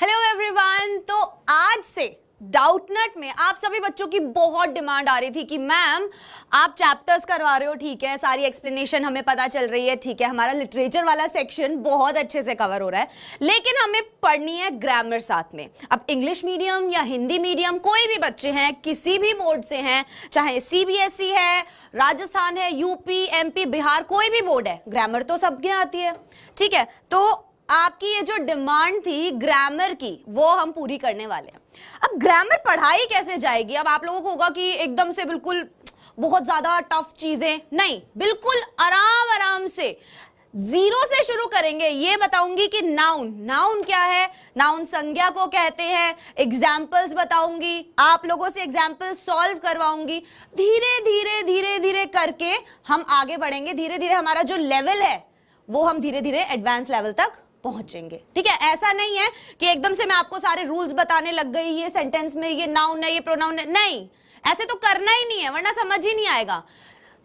Hello everyone. तो आज से डाउटनट में आप सभी बच्चों की बहुत डिमांड आ रही थी कि मैम आप चैप्टर्स करवा रहे हो, ठीक है, सारी एक्सप्लेनेशन हमें पता चल रही है, ठीक है, हमारा लिटरेचर वाला सेक्शन बहुत अच्छे से कवर हो रहा है, लेकिन हमें पढ़नी है ग्रामर साथ में। अब इंग्लिश मीडियम या हिंदी मीडियम कोई भी बच्चे हैं, किसी भी बोर्ड से हैं, चाहे सीबीएसई है, राजस्थान है, यूपी, एमपी, बिहार, कोई भी बोर्ड है, ग्रामर तो सबके आती है, ठीक है। तो आपकी ये जो डिमांड थी ग्रामर की वो हम पूरी करने वाले हैं। अब ग्रामर पढ़ाई कैसे जाएगी? अब आप लोगों को होगा कि एकदम से बिल्कुल बहुत ज्यादा टफ चीजें नहीं, बिल्कुल आराम आराम से जीरो से शुरू करेंगे। ये बताऊंगी कि नाउन क्या है, नाउन संज्ञा को कहते हैं, एग्जाम्पल्स बताऊंगी, आप लोगों से एग्जाम्पल सॉल्व करवाऊंगी। धीरे धीरे धीरे धीरे करके हम आगे बढ़ेंगे, धीरे धीरे हमारा जो लेवल है वो हम धीरे धीरे एडवांस लेवल तक पहुंचेंगे, ठीक है। ऐसा नहीं है कि एकदम से मैं आपको सारे रूल्स बताने लग गई, ये सेंटेंस में ये नाउन है, ये प्रोनाउन है, नहीं, ऐसे तो करना ही नहीं है, वरना समझ ही नहीं आएगा।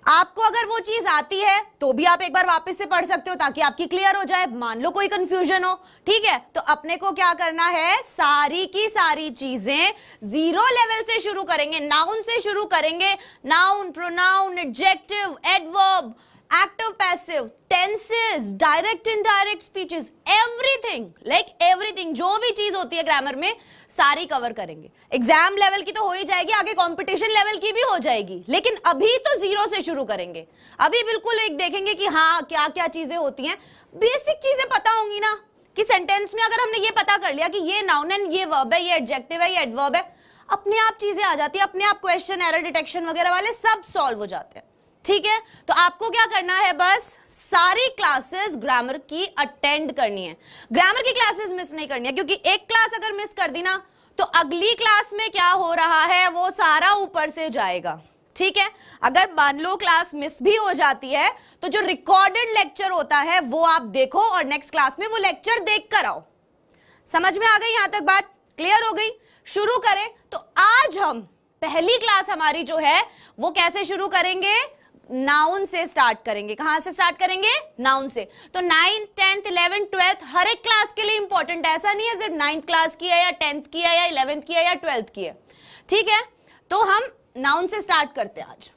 आपको अगर वो चीज आती है तो भी आप एक बार वापस से पढ़ सकते हो ताकि आपकी क्लियर हो जाए, मान लो कोई कंफ्यूजन हो, ठीक है। तो अपने को क्या करना है, सारी की सारी चीजें जीरो लेवल से शुरू करेंगे, नाउन से शुरू करेंगे। Noun, pronoun, adjective, adverb, active, passive, tenses, direct indirect speeches, everything, like everything, जो भी चीज होती है ग्रामर में सारी कवर करेंगे। एग्जाम लेवल की तो हो ही जाएगी, आगे कंपटीशन लेवल की भी हो जाएगी, लेकिन अभी तो जीरो से शुरू करेंगे। अभी बिल्कुल एक देखेंगे कि हाँ क्या क्या चीजें होती हैं, बेसिक चीजें पता होंगी ना, कि सेंटेंस में अगर हमने ये पता कर लिया कि ये नाउन है, ये वर्ब है, ये एडजेक्टिव है, ये एडवर्ब है, अपने आप चीजें आ जाती है, अपने आप क्वेश्चन, एरर डिटेक्शन वगैरह वाले सब सॉल्व हो जाते हैं, ठीक है। तो आपको क्या करना है, बस सारी क्लासेस ग्रामर की अटेंड करनी है, ग्रामर की क्लासेस मिस नहीं करनी है, क्योंकि एक क्लास अगर मिस कर दी ना तो अगली क्लास में क्या हो रहा है वो सारा ऊपर से जाएगा, ठीक है। अगर मान लो क्लास मिस भी हो जाती है तो जो रिकॉर्डेड लेक्चर होता है वो आप देखो और नेक्स्ट क्लास में वो लेक्चर देख कर आओ। समझ में आ गई? यहां तक बात क्लियर हो गई? शुरू करें। तो आज हम पहली क्लास हमारी जो है वो कैसे शुरू करेंगे, नाउन से स्टार्ट करेंगे। कहां से स्टार्ट करेंगे? नाउन से। तो 9th 10th 11th 12th हर एक क्लास के लिए इंपॉर्टेंट, ऐसा नहीं है सिर्फ 9th क्लास की है या 10th की है या 11th की है या 12th की है, ठीक है। तो हम नाउन से स्टार्ट करते हैं आज।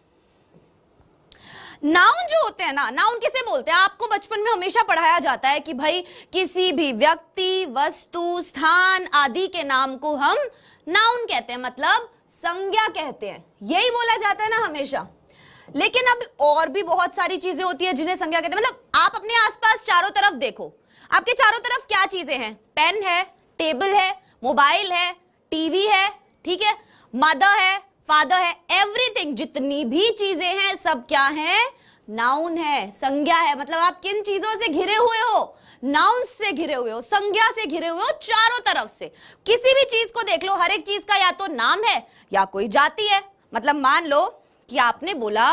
नाउन जो होते हैं ना, नाउन किसे बोलते हैं? आपको बचपन में हमेशा पढ़ाया जाता है कि भाई किसी भी व्यक्ति, वस्तु, स्थान आदि के नाम को हम नाउन कहते हैं, मतलब संज्ञा कहते हैं, यही बोला जाता है ना हमेशा। लेकिन अब और भी बहुत सारी चीजें होती है जिन्हें संज्ञा कहते हैं। मतलब आप अपने आसपास चारों तरफ देखो, आपके चारों तरफ क्या चीजें हैं? पेन है, टेबल है, मोबाइल है, टीवी है, ठीक है, मदर है, फादर है, एवरीथिंग, जितनी भी चीजें हैं सब क्या है? नाउन है, संज्ञा है। मतलब आप किन चीजों से घिरे हुए हो? नाउन से घिरे हुए हो, संज्ञा से घिरे हुए हो, चारों तरफ से। किसी भी चीज को देख लो, हर एक चीज का या तो नाम है या कोई जाति है। मतलब मान लो कि आपने बोला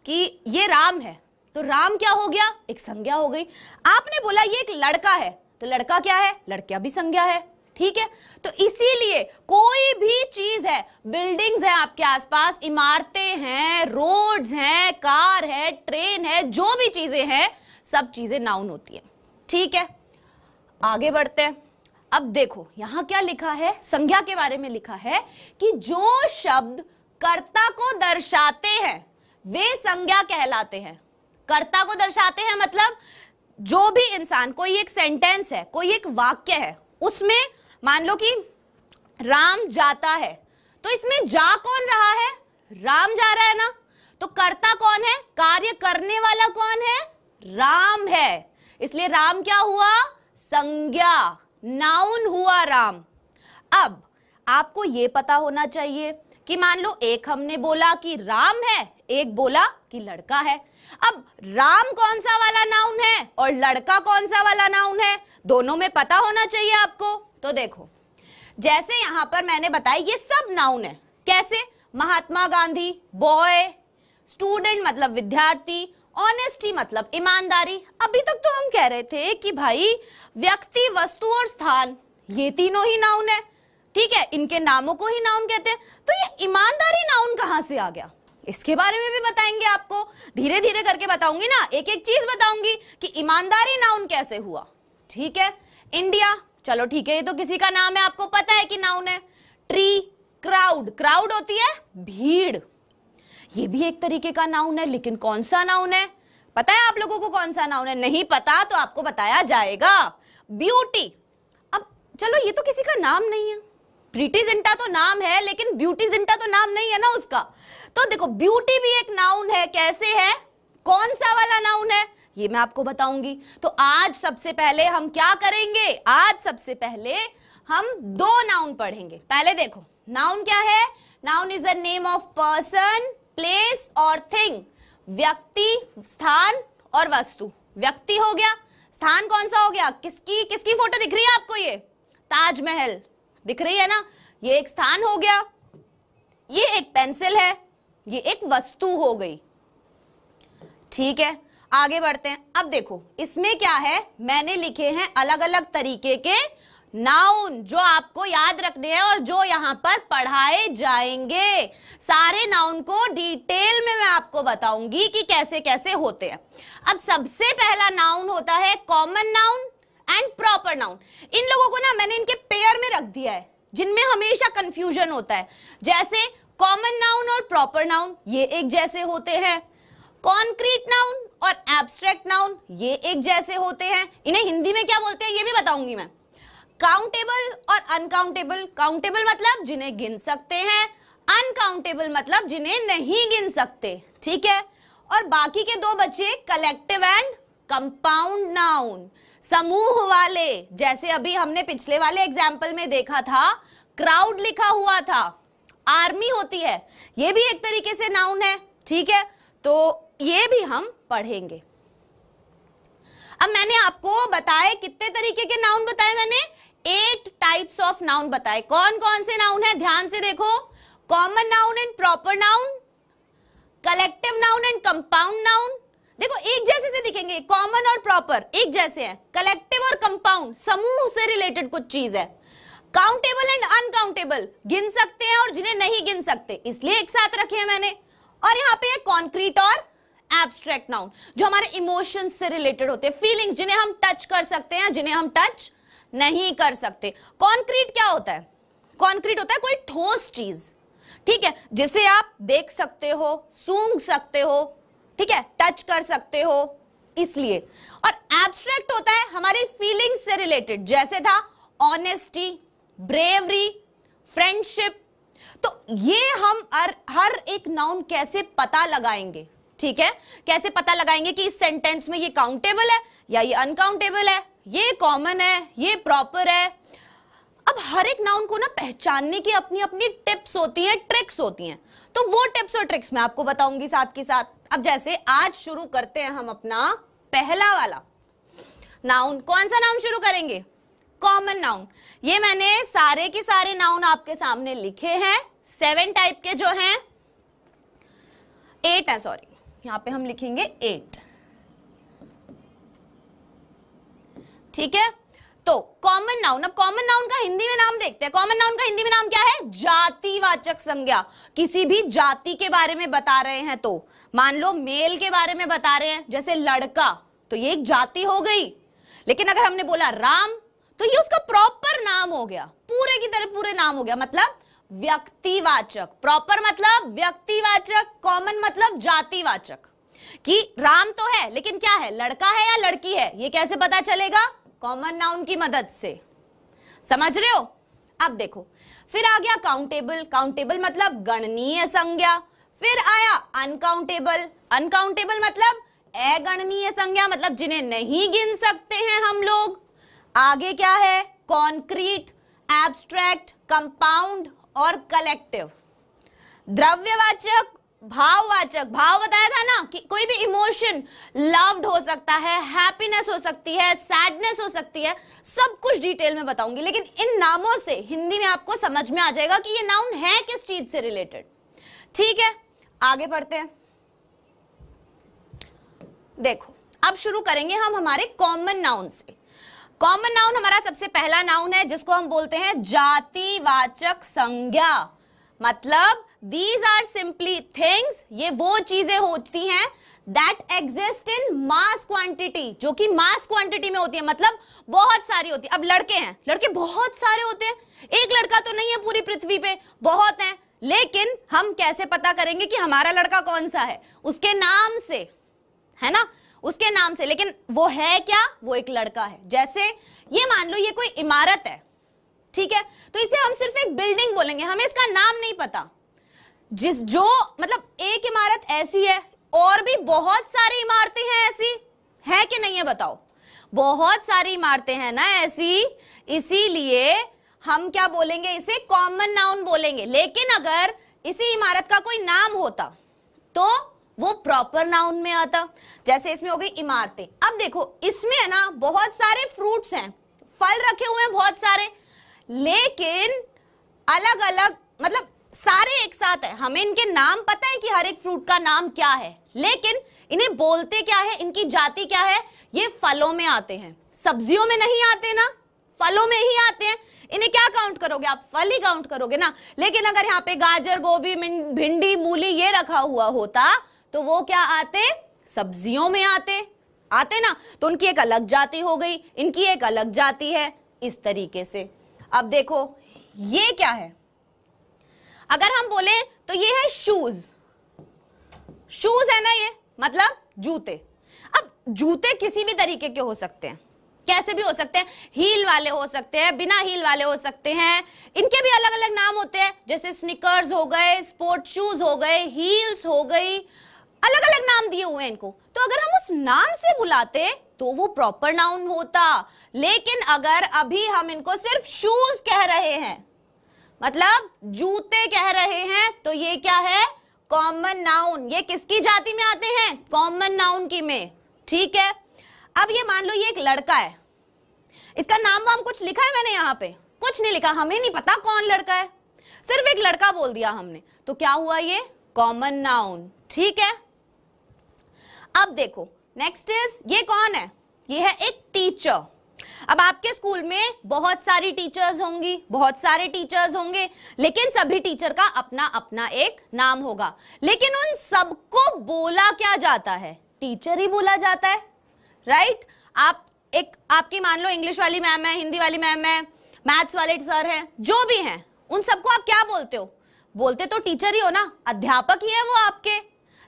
कि ये राम है, तो राम क्या हो गया? एक संज्ञा हो गई। आपने बोला ये एक लड़का है, तो लड़का क्या है? लड़का भी संज्ञा है, ठीक है। तो इसीलिए कोई भी चीज है, बिल्डिंग्स है आपके आसपास, इमारतें हैं, रोड्स हैं, कार है, ट्रेन है, जो भी चीजें हैं सब चीजें नाउन होती है, ठीक है। आगे बढ़ते हैं। अब देखो यहां क्या लिखा है, संज्ञा के बारे में लिखा है कि जो शब्द कर्ता को दर्शाते हैं वे संज्ञा कहलाते हैं। कर्ता को दर्शाते हैं मतलब जो भी इंसान, कोई एक सेंटेंस है, कोई एक वाक्य है, उसमें मान लो कि राम जाता है, तो इसमें जा कौन रहा है? राम जा रहा है ना। तो कर्ता कौन है? कार्य करने वाला कौन है? राम है। इसलिए राम क्या हुआ? संज्ञा, नाउन हुआ राम। अब आपको यह पता होना चाहिए कि मान लो एक हमने बोला कि राम है, एक बोला कि लड़का है। अब राम कौन सा वाला नाउन है और लड़का कौन सा वाला नाउन है, दोनों में पता होना चाहिए आपको। तो देखो जैसे यहां पर मैंने बताया ये सब नाउन है। कैसे? महात्मा गांधी बॉय, स्टूडेंट मतलब विद्यार्थी, ऑनेस्टी मतलब ईमानदारी। अभी तक तो हम कह रहे थे कि भाई व्यक्ति, वस्तु और स्थान ये तीनों ही नाउन है, ठीक है, इनके नामों को ही नाउन कहते हैं। तो ये ईमानदारी नाउन कहां से आ गया, इसके बारे में भी बताएंगे आपको, धीरे धीरे करके बताऊंगी ना, एक एक चीज बताऊंगी कि ईमानदारी नाउन कैसे हुआ, ठीक है। इंडिया चलो ठीक है, ये तो किसी का नाम है, आपको पता है कि नाउन है। ट्री, क्राउड, क्राउड होती है भीड़, ये भी एक तरीके का नाउन है, लेकिन कौन सा नाउन है? पता है आप लोगों को कौन सा नाउन है? नहीं पता तो आपको बताया जाएगा। ब्यूटी, अब चलो ये तो किसी का नाम नहीं है, प्रीटी जिंटा तो नाम है, लेकिन ब्यूटी जिंटा तो नाम नहीं है ना उसका। तो देखो ब्यूटी भी एक नाउन है, कैसे है, कौन सा वाला नाउन है, ये मैं आपको बताऊंगी। तो आज सबसे पहले हम क्या करेंगे, आज सबसे पहले हम दो नाउन पढ़ेंगे। पहले देखो नाउन क्या है, noun is the name of person, place और थिंग, व्यक्ति, स्थान और वस्तु। व्यक्ति हो गया, स्थान कौन सा हो गया, किसकी किसकी फोटो दिख रही है आपको, ये ताजमहल दिख रही है ना, ये एक स्थान हो गया, ये एक पेंसिल है, ये एक वस्तु हो गई। ठीक है, आगे बढ़ते हैं। अब देखो इसमें क्या है, मैंने लिखे हैं अलग अलग तरीके के नाउन जो आपको याद रखने हैं और जो यहां पर पढ़ाए जाएंगे। सारे नाउन को डिटेल में मैं आपको बताऊंगी कि कैसे कैसे होते हैं। अब सबसे पहला नाउन होता है common noun and proper noun. इन लोगों को ना मैंने इनके पेयर में रख दिया है, जिनमें हमेशा कंफ्यूजन होता है। जैसे कॉमन नाउन और प्रॉपर नाउन ये एक जैसे होते हैं, कॉन्क्रीट नाउन और एब्स्ट्रैक्ट नाउन ये एक जैसे होते हैं। इन्हें हिंदी में क्या बोलते हैं ये भी बताऊंगी मैं। काउंटेबल और अनकाउंटेबल, काउंटेबल मतलब जिन्हें गिन सकते हैं, अनकाउंटेबल मतलब जिन्हें नहीं गिन सकते। ठीक है, और बाकी के दो बचे कलेक्टिव एंड कंपाउंड नाउन, समूह वाले। जैसे अभी हमने पिछले वाले एग्जाम्पल में देखा था, क्राउड लिखा हुआ था, आर्मी होती है, ये भी एक तरीके से नाउन है। ठीक है, तो ये भी हम पढ़ेंगे। अब मैंने आपको बताए कितने तरीके के नाउन बताए, मैंने 8 टाइप्स ऑफ नाउन बताए। कौन कौन से नाउन है, ध्यान से देखो। Common noun and proper noun, collective noun and compound noun. देखो एक जैसे से दिखेंगे, कॉमन और प्रॉपर एक जैसे हैं, कलेक्टिव और कंपाउंड समूह से रिलेटेड कुछ चीज है। काउंटेबल एंड अनकाउंटेबल, गिन सकते हैं और जिन्हें नहीं गिन सकते, इसलिए एक साथ रखे हैं मैंने। और यहाँ पे कॉन्क्रीट और एब्स्ट्रैक्ट नाउन, जो हमारे इमोशंस से रिलेटेड होते हैं, फीलिंग्स, जिन्हें हम टच कर सकते हैं, जिन्हें हम टच नहीं कर सकते। कॉन्क्रीट क्या होता है, कॉन्क्रीट होता है कोई ठोस चीज, ठीक है, जिसे आप देख सकते हो, सूंघ सकते हो, ठीक है, टच कर सकते हो, इसलिए। और एब्स्ट्रैक्ट होता है हमारी फीलिंग्स से रिलेटेड, जैसे था ऑनेस्टी, ब्रेवरी, फ्रेंडशिप। तो ये हम हर एक नाउन कैसे पता लगाएंगे, ठीक है, कैसे पता लगाएंगे कि इस सेंटेंस में ये काउंटेबल है या ये अनकाउंटेबल है, ये कॉमन है, ये प्रॉपर है। अब हर एक नाउन को ना पहचानने की अपनी अपनी टिप्स होती हैं, ट्रिक्स होती हैं, तो वो टिप्स और ट्रिक्स मैं आपको बताऊंगी साथ के साथ। अब जैसे आज शुरू करते हैं हम अपना पहला वाला नाउन। कौन सा नाउन शुरू करेंगे, कॉमन नाउन। ये मैंने सारे के सारे नाउन आपके सामने लिखे हैं, 7 टाइप के जो हैं, 8 है, सॉरी, यहां पे हम लिखेंगे 8। ठीक है, तो कॉमन नाउन। अब कॉमन नाउन का हिंदी में नाम देखते हैं। कॉमन नाउन का हिंदी में नाम क्या है, जातिवाचक संज्ञा। किसी भी जाति के बारे में बता रहे हैं, तो मान लो मेल के बारे में बता रहे हैं, जैसे लड़का, तो ये एक जाति हो गई। लेकिन अगर हमने बोला राम, तो ये उसका प्रॉपर नाम हो गया, पूरे की तरह पूरे नाम हो गया, मतलब व्यक्तिवाचक। प्रॉपर मतलब व्यक्तिवाचक, कॉमन मतलब जातिवाचक। कि राम तो है, लेकिन क्या है, लड़का है या लड़की है, ये कैसे पता चलेगा, कॉमन नाउन की मदद से। समझ रहे हो। अब देखो फिर आ गया काउंटेबल। काउंटेबल मतलब गणनीय संज्ञा। फिर आया अनकाउंटेबल। अनकाउंटेबल मतलब अगणनीय संज्ञा, मतलब जिन्हें नहीं गिन सकते हैं हम लोग। आगे क्या है, कॉन्क्रीट, एब्स्ट्रैक्ट, कंपाउंड और कलेक्टिव। द्रव्यवाचक, भाववाचक। भाव बताया था ना कि कोई भी इमोशन, लव्ड हो सकता है, हैप्पीनेस हो सकती है, सैडनेस हो सकती है, सब कुछ डिटेल में बताऊंगी। लेकिन इन नामों से हिंदी में आपको समझ में आ जाएगा कि ये नाउन है किस चीज से रिलेटेड। ठीक है, आगे बढ़ते हैं। देखो अब शुरू करेंगे हम हमारे कॉमन नाउन से। कॉमन नाउन हमारा सबसे पहला नाउन है, जिसको हम बोलते हैं जातिवाचक संज्ञा। मतलब दीज आर सिंपली थिंग्स, ये वो चीजें होती हैं that exist in mass quantity, जो कि मास क्वांटिटी में होती है, मतलब बहुत सारी होती है। अब लड़के हैं, लड़के बहुत सारे होते हैं, एक लड़का तो नहीं है पूरी पृथ्वी पे, बहुत हैं, लेकिन हम कैसे पता करेंगे कि हमारा लड़का कौन सा है? उसके नाम से, है ना, उसके नाम से। लेकिन वो है क्या? वो एक लड़का है। जैसे ये मान लो ये कोई इमारत है, ठीक है, तो इसे हम सिर्फ एक बिल्डिंग बोलेंगे, हमें इसका नाम नहीं पता। जो मतलब एक इमारत ऐसी है, और भी बहुत सारी इमारतें हैं ऐसी, है कि नहीं है बताओ? बहुत सारी इमारतें हैं ना ऐसी, इसीलिए हम क्या बोलेंगे? इसे कॉमन नाउन बोलेंगे। लेकिन अगर इसी इमारत का कोई नाम होता तो वो प्रॉपर नाउन में आता। जैसे इसमें हो गई इमारतें। अब देखो इसमें है ना बहुत सारे फ्रूट्स हैं, फल रखे हुए हैं बहुत सारे, लेकिन अलग अलग, मतलब सारे एक साथ है, हमें इनके नाम पता है कि हर एक फ्रूट का नाम क्या है, लेकिन इन्हें बोलते क्या है, इनकी जाति क्या है? ये फलों में आते हैं, सब्जियों में नहीं आते ना, फलों में ही आते हैं। इन्हें क्या काउंट करोगे आप? फल ही काउंट करोगे ना। लेकिन अगर यहाँ पे गाजर, गोभी, भिंडी, मूली ये रखा हुआ होता तो वो क्या आते? सब्जियों में आते ना। तो उनकी एक अलग जाति हो गई, इनकी एक अलग जाति है, इस तरीके से। अब देखो ये क्या है? अगर हम बोले तो ये है शूज। शूज है ना ये, मतलब जूते। अब जूते किसी भी तरीके के हो सकते हैं, कैसे भी हो सकते हैं, हील वाले हो सकते हैं, बिना हील वाले हो सकते हैं, इनके भी अलग अलग नाम होते हैं। जैसे स्निकर्स हो गए, स्पोर्ट शूज हो गए, हील्स हो गई, अलग अलग नाम दिए हुए हैं इनको। तो अगर हम उस नाम से बुलाते तो वो प्रॉपर नाउन होता। लेकिन अगर अभी हम इनको सिर्फ शूज कह रहे हैं, मतलब जूते कह रहे हैं, तो ये क्या है? Common noun. ये किसकी जाति में आते हैं? कॉमन नाउन की में, ठीक है। अब ये मान लो ये एक लड़का है, इसका नाम वाम कुछ लिखा है मैंने यहाँ पे? कुछ नहीं लिखा, हमें नहीं पता कौन लड़का है, सिर्फ एक लड़का बोल दिया हमने, तो क्या हुआ? ये कॉमन नाउन, ठीक है। अब देखो नेक्स्ट इज, ये कौन है? ये है एक टीचर। अब आपके स्कूल में बहुत सारी टीचर्स होंगी, बहुत सारे टीचर्स होंगे, लेकिन सभी टीचर का अपना अपना एक नाम होगा। लेकिन उन सबको बोला क्या जाता है? टीचर ही बोला जाता है, राइट। आप एक, आपकी मान लो इंग्लिश वाली मैम है, हिंदी वाली मैम है, मैथ्स वाले सर हैं, जो भी हैं, उन सबको आप क्या बोलते हो? बोलते तो टीचर ही हो ना, अध्यापक ही है वो आपके।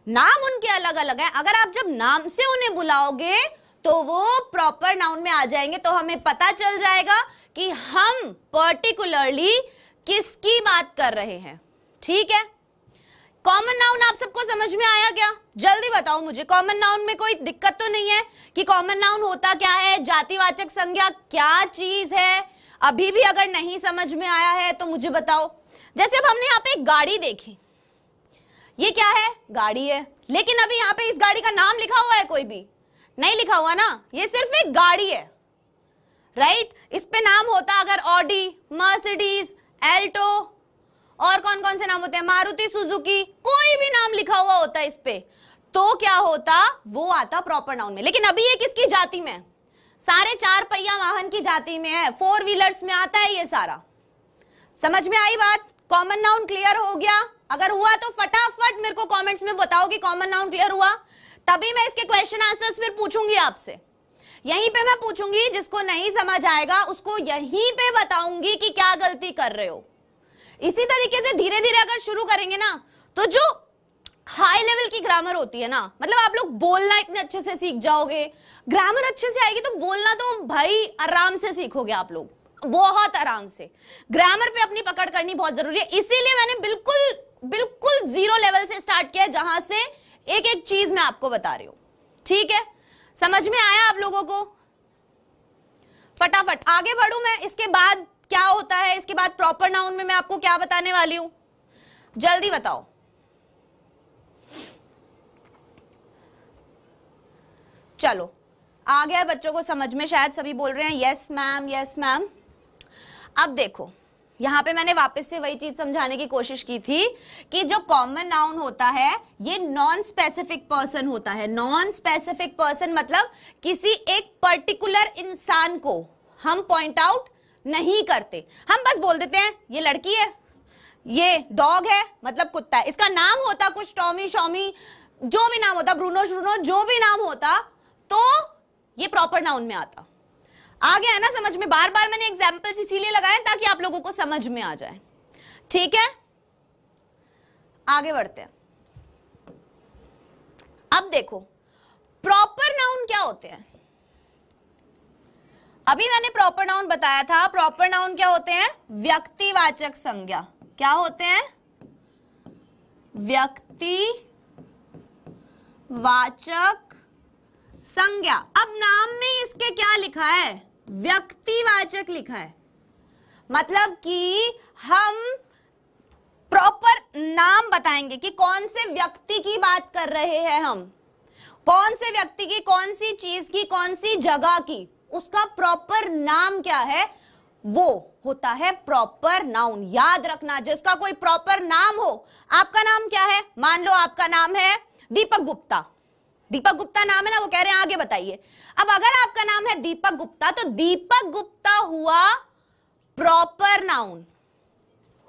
नाम उनके अलग अलग है, अगर आप जब नाम से उन्हें बुलाओगे तो वो प्रॉपर नाउन में आ जाएंगे। तो हमें पता चल जाएगा कि हम पर्टिकुलरली किसकी बात कर रहे हैं, ठीक है। कॉमन नाउन आप सबको समझ में आया क्या? जल्दी बताओ मुझे, कॉमन नाउन में कोई दिक्कत तो नहीं है कि कॉमन नाउन होता क्या है, जातिवाचक संज्ञा क्या चीज है? अभी भी अगर नहीं समझ में आया है तो मुझे बताओ। जैसे अब हमने यहाँ पे एक गाड़ी देखी, ये क्या है? गाड़ी है, लेकिन अभी यहाँ पे इस गाड़ी का नाम लिखा हुआ है? कोई भी नहीं लिखा हुआ ना, ये सिर्फ एक गाड़ी है, राइट। इस पे नाम होता अगर ऑडी, मर्सिडीज, एल्टो, और कौन कौन से नाम होते हैं, मारुति सुजुकी, कोई भी नाम लिखा हुआ होता है इस पे, तो क्या होता? वो आता प्रॉपर नाउन में। लेकिन अभी ये किसकी जाति में? सारे चार पहिया वाहन की जाति में है, फोर व्हीलर्स में आता है ये सारा। समझ में आई बात? कॉमन नाउन क्लियर हो गया? अगर हुआ तो फटाफट मेरे को कमेंट्स में बताओ कि कॉमन नाउन क्लियर हुआ, तभी मैं इसके क्वेश्चन आंसर्स फिर पूछूंगी आपसे। यहीं पे मैं पूछूंगी, जिसको नहीं समझ आएगा उसको यहीं पे बताऊंगी कि क्या गलती कर रहे हो। इसी तरीके से धीरे धीरे अगर शुरू करेंगे ना, तो जो हाई लेवल की ग्रामर होती है ना, मतलब आप लोग बोलना इतने अच्छे से सीख जाओगे, ग्रामर अच्छे से आएगी, तो बोलना तो भाई आराम से सीखोगे आप लोग, बहुत आराम से। ग्रामर पे अपनी पकड़ करनी बहुत जरूरी है, इसीलिए मैंने बिल्कुल जीरो लेवल से स्टार्ट किया, जहां से एक एक चीज मैं आपको बता रही हूं, ठीक है। समझ में आया आप लोगों को? फटाफट आगे बढ़ूं मैं, इसके बाद क्या होता है, इसके बाद प्रॉपर नाउन में मैं आपको क्या बताने वाली हूं, जल्दी बताओ। चलो आ गया बच्चों को समझ में, शायद सभी बोल रहे हैं यस मैम, यस मैम। अब देखो यहां पे मैंने वापस से वही चीज समझाने की कोशिश की थी कि जो कॉमन नाउन होता है ये नॉन स्पेसिफिक पर्सन होता है। नॉन स्पेसिफिक पर्सन मतलब किसी एक पर्टिकुलर इंसान को हम पॉइंट आउट नहीं करते, हम बस बोल देते हैं ये लड़की है, ये डॉग है, मतलब कुत्ता है। इसका नाम होता कुछ टॉमी, शॉमी, जो भी नाम होता, ब्रूनो श्रूनो जो भी नाम होता, तो ये प्रॉपर नाउन में आता। आ गया है ना समझ में? बार बार मैंने एग्जाम्पल्स इसीलिए लगाए ताकि आप लोगों को समझ में आ जाए। ठीक है, आगे बढ़ते हैं। अब देखो प्रॉपर नाउन क्या होते हैं। अभी मैंने प्रॉपर नाउन बताया था। प्रॉपर नाउन क्या होते हैं? व्यक्तिवाचक संज्ञा। क्या होते हैं? व्यक्तिवाचक संज्ञा। अब नाम में इसके क्या लिखा है? व्यक्तिवाचक लिखा है। मतलब कि हम प्रॉपर नाम बताएंगे कि कौन से व्यक्ति की बात कर रहे हैं हम, कौन से व्यक्ति की, कौन सी चीज की, कौन सी जगह की, उसका प्रॉपर नाम क्या है, वो होता है प्रॉपर नाउन। याद रखना, जिसका कोई प्रॉपर नाम हो। आपका नाम क्या है? मान लो आपका नाम है दीपक गुप्ता। दीपक गुप्ता नाम है ना, वो कह रहे हैं आगे बताइए। अब अगर आपका नाम है दीपक गुप्ता तो दीपक गुप्ता हुआ प्रॉपर नाउन,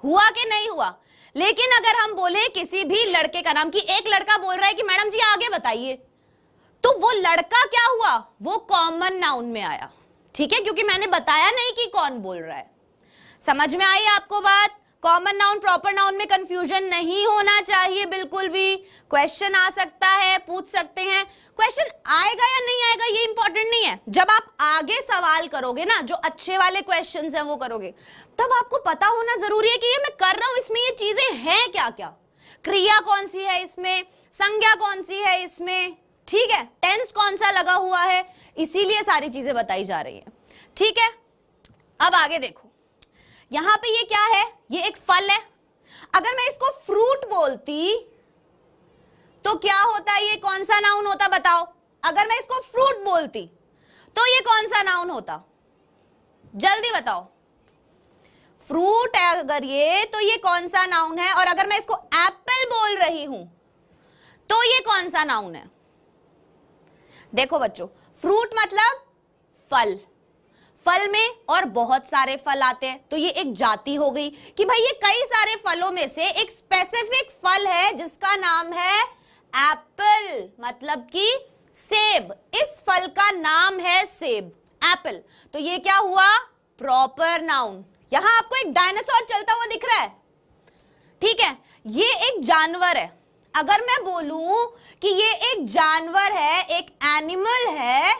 हुआ कि नहीं हुआ? लेकिन अगर हम बोले किसी भी लड़के का नाम, कि एक लड़का बोल रहा है कि मैडम जी आगे बताइए, तो वो लड़का क्या हुआ? वो कॉमन नाउन में आया। ठीक है, क्योंकि मैंने बताया नहीं कि कौन बोल रहा है। समझ में आई आपको बात? कॉमन नाउन प्रॉपर नाउन में कंफ्यूजन नहीं होना चाहिए बिल्कुल भी। क्वेश्चन आ सकता है, पूछ सकते हैं। क्वेश्चन आएगा या नहीं आएगा ये इंपॉर्टेंट नहीं है। जब आप आगे सवाल करोगे ना, जो अच्छे वाले क्वेश्चंस हैं वो करोगे, तब आपको पता होना जरूरी है कि ये मैं कर रहा हूं, इसमें ये चीजें हैं क्या क्या, क्रिया कौन सी है इसमें, संज्ञा कौन सी है इसमें, ठीक है, टेंस कौन सा लगा हुआ है, इसीलिए सारी चीजें बताई जा रही हैं। ठीक है, अब आगे देखो, यहां पे ये क्या है? ये एक फल है। अगर मैं इसको फ्रूट बोलती तो क्या होता? ये कौन सा नाउन होता बताओ? अगर मैं इसको फ्रूट बोलती तो ये कौन सा नाउन होता? जल्दी बताओ। फ्रूट है अगर ये, तो ये कौन सा नाउन है? और अगर मैं इसको एप्पल बोल रही हूं तो ये कौन सा नाउन है? देखो बच्चों, फ्रूट मतलब फल, फल में और बहुत सारे फल आते हैं, तो ये एक जाति हो गई कि भाई ये कई सारे फलों में से एक स्पेसिफिक फल है जिसका नाम है एप्पल, मतलब कि सेब। इस फल का नाम है सेब, एप्पल। तो ये क्या हुआ? Proper noun. यहां आपको एक डायनासोर चलता हुआ दिख रहा है, ठीक है, ये एक जानवर है। अगर मैं बोलूं कि ये एक जानवर है, एक एनिमल है,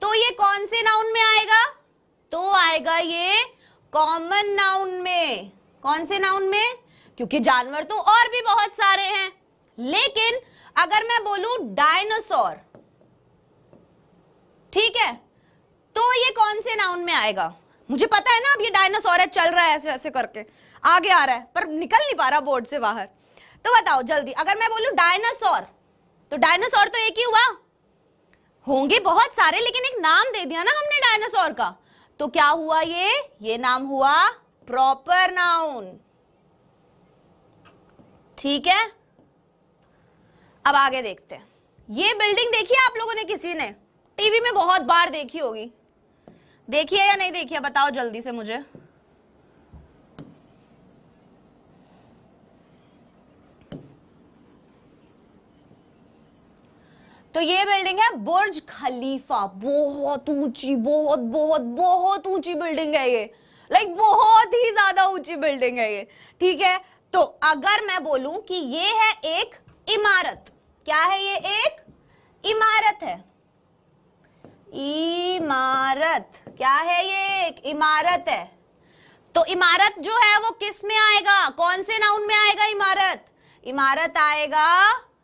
तो ये कौन से नाउन में आएगा? तो आएगा ये कॉमन नाउन में। कौन से नाउन में? क्योंकि जानवर तो और भी बहुत सारे हैं। लेकिन अगर मैं बोलूं डायनासोर, ठीक है, तो ये कौन से नाउन में आएगा? मुझे पता है ना, अब ये डायनासोर है, चल रहा है ऐसे ऐसे करके, आगे आ रहा है पर निकल नहीं पा रहा बोर्ड से बाहर। तो बताओ जल्दी, अगर मैं बोलूं डायनासोर, तो डायनासोर तो एक ही हुआ, होंगे बहुत सारे, लेकिन एक नाम दे दिया ना हमने डायनासोर का, तो क्या हुआ? ये नाम हुआ प्रॉपर नाउन। ठीक है, अब आगे देखते हैं। ये बिल्डिंग देखी है आप लोगों ने? किसी ने टीवी में बहुत बार देखी होगी, देखी है या नहीं देखी है? बताओ जल्दी से मुझे। तो ये बिल्डिंग है बुर्ज खलीफा। बहुत ऊंची, बहुत बहुत बहुत ऊंची बिल्डिंग है ये, लाइक बहुत ही ज्यादा ऊंची बिल्डिंग है ये। ठीक है, तो अगर मैं बोलूं कि ये है एक इमारत, क्या है ये? एक इमारत है। इमारत क्या है? ये एक इमारत है। तो इमारत जो है वो किस में आएगा? कौन से नाउन में आएगा इमारत? इमारत आएगा,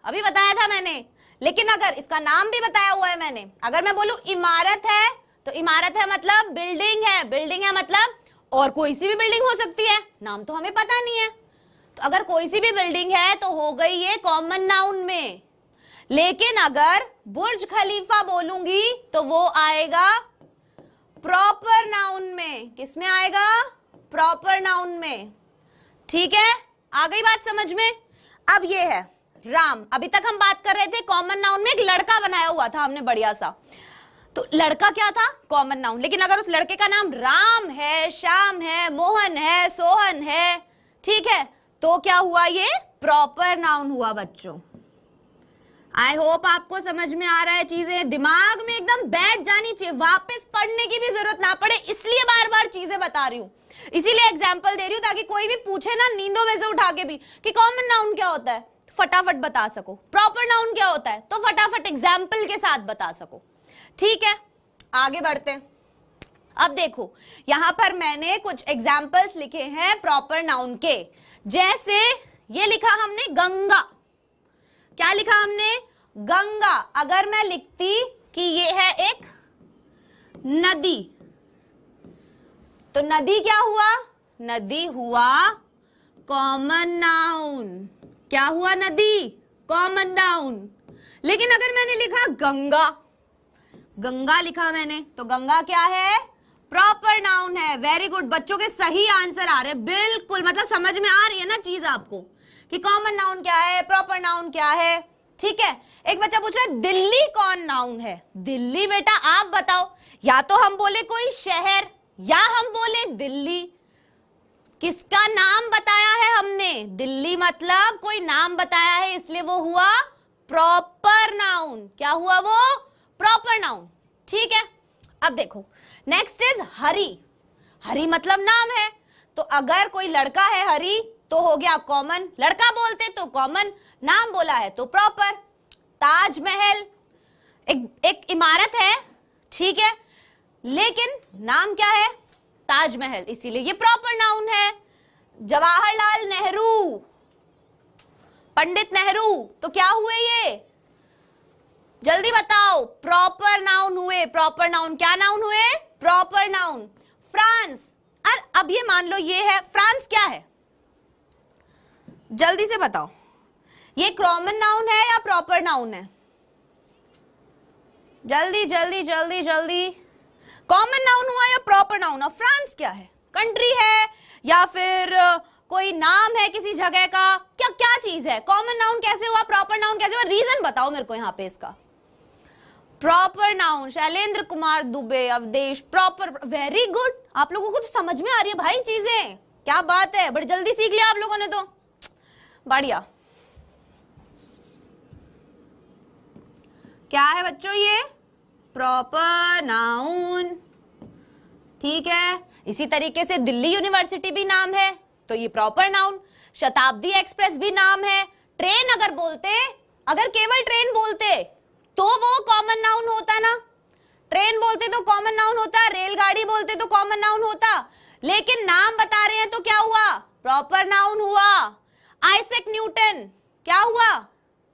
अभी बताया था मैंने, लेकिन अगर इसका नाम भी बताया हुआ है मैंने। अगर मैं बोलूं इमारत है, तो इमारत है मतलब बिल्डिंग है, बिल्डिंग है मतलब और कोई सी भी बिल्डिंग हो सकती है, नाम तो हमें पता नहीं है। तो अगर कोई सी भी बिल्डिंग है तो हो गई ये कॉमन नाउन में। लेकिन अगर बुर्ज खलीफा बोलूंगी तो वो आएगा प्रॉपर नाउन में। किस में आएगा? प्रॉपर नाउन में। ठीक है, आ गई बात समझ में? अब ये है राम। अभी तक हम बात कर रहे थे कॉमन नाउन में, एक लड़का बनाया हुआ था हमने बढ़िया सा, तो लड़का क्या था? Common noun. लेकिन अगर उस लड़के का नाम राम है, श्याम है, मोहन है, सोहन है, ठीक है, तो क्या हुआ? ये प्रॉपर नाउन हुआ बच्चों। आई होप आपको समझ में आ रहा है, चीजें दिमाग में एकदम बैठ जानी चाहिए, वापस पढ़ने की भी जरूरत ना पड़े, इसलिए बार बार चीजें बता रही हूँ, इसीलिए एग्जाम्पल दे रही हूँ ताकि कोई भी पूछे ना नींदों में से उठा के भी कि कॉमन नाउन क्या होता है, फटाफट बता सको, प्रॉपर नाउन क्या होता है तो फटाफट एग्जाम्पल के साथ बता सको। ठीक है, आगे बढ़ते हैं। अब देखो यहां पर मैंने कुछ एग्जाम्पल्स लिखे हैं प्रॉपर नाउन के, जैसे ये लिखा हमने गंगा, क्या लिखा हमने, गंगा। अगर मैं लिखती कि ये है एक नदी, तो नदी क्या हुआ, नदी हुआ कॉमन नाउन, क्या हुआ, नदी कॉमन नाउन। लेकिन अगर मैंने लिखा गंगा, गंगा लिखा मैंने, तो गंगा क्या है, प्रॉपर नाउन है। वेरी गुड बच्चों के सही आंसर आ रहे हैं, बिल्कुल, मतलब समझ में आ रही है ना चीज आपको कि कॉमन नाउन क्या है, प्रॉपर नाउन क्या है। ठीक है, एक बच्चा पूछ रहा है दिल्ली कौन नाउन है। दिल्ली बेटा आप बताओ, या तो हम बोले कोई शहर या हम बोले दिल्ली, किसका नाम बताया है हमने, दिल्ली मतलब कोई नाम बताया है, इसलिए वो हुआ प्रॉपर नाउन। क्या हुआ वो, प्रॉपर नाउन। ठीक है, अब देखो नेक्स्ट इज हरी, हरी मतलब नाम है, तो अगर कोई लड़का है हरी तो हो गया कॉमन, लड़का बोलते तो कॉमन, नाम बोला है तो प्रॉपर। ताजमहल एक इमारत है, ठीक है, लेकिन नाम क्या है, ताजमहल, इसीलिए ये प्रॉपर नाउन है। जवाहरलाल नेहरू, पंडित नेहरू, तो क्या हुए ये, जल्दी बताओ, प्रॉपर नाउन हुए, प्रॉपर नाउन, क्या नाउन हुए, प्रॉपर नाउन। फ्रांस, अब ये मान लो ये है, फ्रांस क्या है, जल्दी से बताओ, ये कॉमन नाउन है या प्रॉपर नाउन है, जल्दी जल्दी जल्दी जल्दी, कॉमन नाउन हुआ या प्रॉपर नाउन हुआ, फ्रांस क्या है, कंट्री है या फिर कोई नाम है किसी जगह का, क्या क्या चीज है, कॉमन नाउन कैसे हुआ, प्रॉपर नाउन कैसे हुआ, रीजन बताओ मेरे को यहाँ पे इसका। Proper noun, Shailendra Kumar Dubey, Awadhesh, proper, very good, आप लोगों को तो समझ में आ रही है भाई चीजें, क्या बात है, बड़ी जल्दी सीख लिया आप लोगों ने तो, बढ़िया। क्या है बच्चों ये, प्रॉपर नाउन। ठीक है, इसी तरीके से दिल्ली यूनिवर्सिटी भी नाम है तो ये प्रॉपर नाउन, शताब्दी एक्सप्रेस भी नाम है। ट्रेन अगर बोलते, अगर केवल ट्रेन बोलते तो वो कॉमन नाउन होता ना, ट्रेन बोलते तो कॉमन नाउन होता, रेलगाड़ी बोलते तो कॉमन नाउन होता, लेकिन नाम बता रहे हैं तो क्या हुआ, प्रॉपर नाउन हुआ। आइजैक न्यूटन क्या हुआ,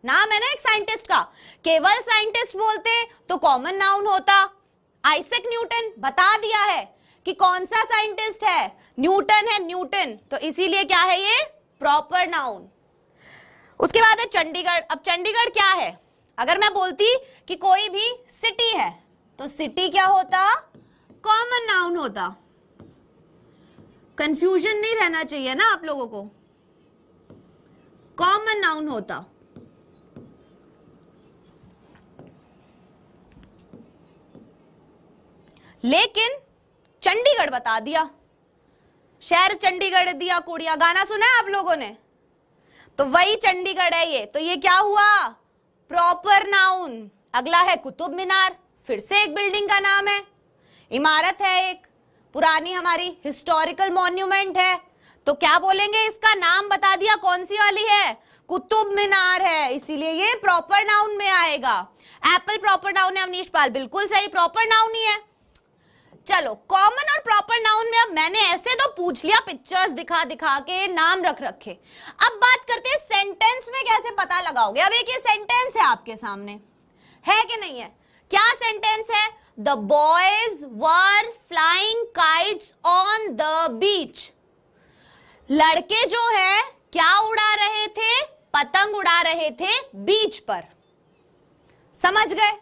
नाम है ना एक साइंटिस्ट का, केवल साइंटिस्ट बोलते तो कॉमन नाउन होता। आइजैक न्यूटन बता दिया है कि कौन सा साइंटिस्ट है, न्यूटन है, न्यूटन, तो इसीलिए क्या है ये, प्रॉपर नाउन। उसके बाद है चंडीगढ़। अब चंडीगढ़ क्या है, अगर मैं बोलती कि कोई भी सिटी है तो सिटी क्या होता, कॉमन नाउन होता। कंफ्यूजन नहीं रहना चाहिए ना आप लोगों को, कॉमन नाउन होता। लेकिन चंडीगढ़ बता दिया, शहर चंडीगढ़ दिया कुड़िया, गाना सुना है आप लोगों ने, तो वही चंडीगढ़ है ये, तो ये क्या हुआ, प्रॉपर नाउन। अगला है कुतुब मीनार, फिर से एक बिल्डिंग का नाम है, इमारत है एक पुरानी हमारी हिस्टोरिकल मॉन्यूमेंट है, तो क्या बोलेंगे, इसका नाम बता दिया, कौन सी वाली है, कुतुब मीनार है, इसीलिए ये प्रॉपर नाउन में आएगा। एप्पल प्रॉपर नाउन है, अवनीश पाल बिल्कुल सही, प्रॉपर नाउन ही है। चलो कॉमन और प्रॉपर नाउन में अब मैंने ऐसे तो पूछ लिया, पिक्चर्स दिखा दिखा के नाम रख रखे, अब बात करते हैं सेंटेंस में कैसे पता लगाओगे। अब एक ये सेंटेंस है आपके सामने, है कि नहीं है, क्या सेंटेंस है, the boys were flying kites on the beach, लड़के जो है क्या उड़ा रहे थे, पतंग उड़ा रहे थे बीच पर, समझ गए,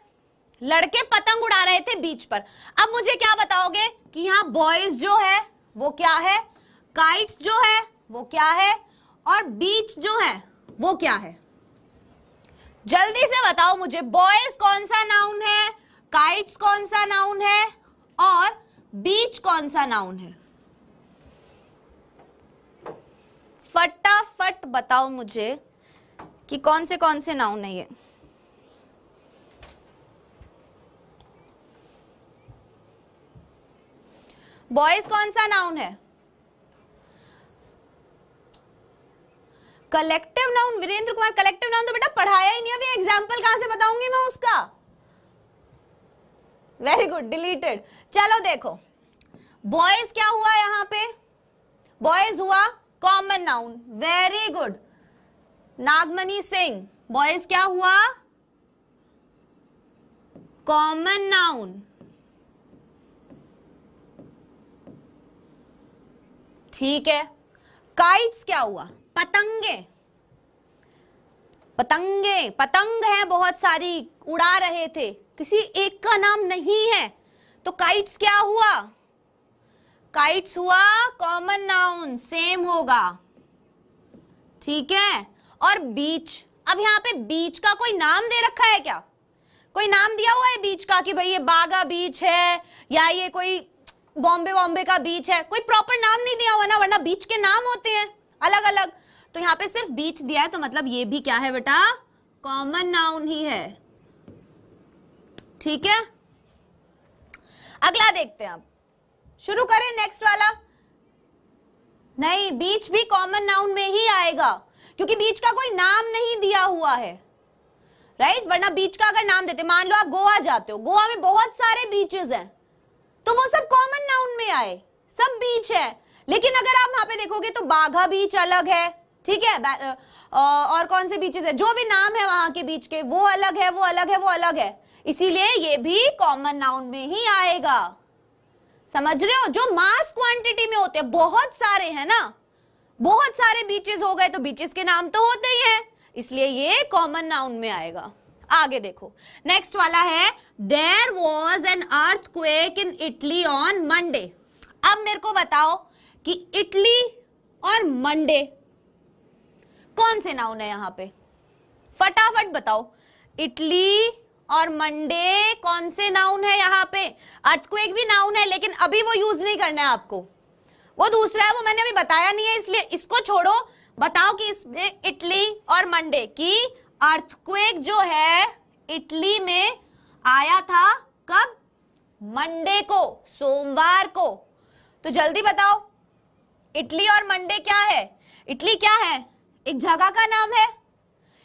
लड़के पतंग उड़ा रहे थे बीच पर। अब मुझे क्या बताओगे कि यहाँ बॉयज जो है वो क्या है, काइट्स जो है वो क्या है, और बीच जो है वो क्या है, जल्दी से बताओ मुझे, बॉयज कौन सा नाउन है, काइट्स कौन सा नाउन है, और बीच कौन सा नाउन है, फटाफट बताओ मुझे कि कौन से नाउन है ये। बॉयज कौन सा नाउन है? Collective noun. Virendra Kumar, collective noun तो बेटा पढ़ाया ही नहीं, अभी एग्जाम्पल कहां से बताऊंगी मैं उसका? Very good, deleted. चलो देखो, बॉयज क्या हुआ यहां पे? बॉयज हुआ कॉमन नाउन। वेरी गुड नागमणि सिंह, बॉयज क्या हुआ? Common noun. ठीक है। काइट्स क्या हुआ? पतंगे। पतंगे, पतंग है बहुत सारी, उड़ा रहे थे, किसी एक का नाम नहीं है, तो काइट्स क्या हुआ? काइट्स हुआ कॉमन नाउन, सेम होगा। ठीक है। और बीच, अब यहां पे बीच का कोई नाम दे रखा है क्या? कोई नाम दिया हुआ है बीच का कि भाई ये बागा बीच है या ये कोई बॉम्बे का बीच है? कोई प्रॉपर नाम नहीं दिया हुआ ना, वरना बीच के नाम होते हैं अलग अलग। तो यहाँ पे सिर्फ बीच दिया है, तो मतलब ये भी क्या है बेटा? कॉमन नाउन ही है। ठीक है, अगला देखते हैं। अब शुरू करें नेक्स्ट वाला। नहीं, बीच भी कॉमन नाउन में ही आएगा, क्योंकि बीच का कोई नाम नहीं दिया हुआ है, राइट? वरना बीच का अगर नाम देते, मान लो आप गोवा जाते हो, गोवा में बहुत सारे बीचेस हैं, तो वो सब कॉमन नाउन में आए, सब बीच है। लेकिन अगर आप वहां पे देखोगे तो बाघा बीच अलग है, ठीक है, और कौन से बीचेस है, जो भी नाम है वहां के बीच के, वो अलग है, वो अलग है, वो अलग है, इसीलिए ये भी कॉमन नाउन में ही आएगा। समझ रहे हो? जो मास क्वांटिटी में होते हैं, बहुत सारे हैं ना, बहुत सारे बीचेस हो गए, तो बीचेस के नाम तो होते ही हैं, इसलिए ये कॉमन नाउन में आएगा। आगे देखो, नेक्स्ट वाला है, there was an earthquake in Italy on Monday. अब मेरे को बताओ कि इटली और मंडे कौन से नाउन है यहां पे? फटाफट बताओ, इटली और मंडे कौन से नाउन है यहाँ पे? अर्थक्वेक भी नाउन है, लेकिन अभी वो यूज नहीं करना है आपको, वो दूसरा है, वो मैंने अभी बताया नहीं है, इसलिए इसको छोड़ो। बताओ कि इसमें इटली और मंडे की अर्थक्वेक जो है इटली में आया था कब? मंडे को, सोमवार को। तो जल्दी बताओ, इटली और मंडे क्या है? इटली क्या है? एक जगह का नाम है,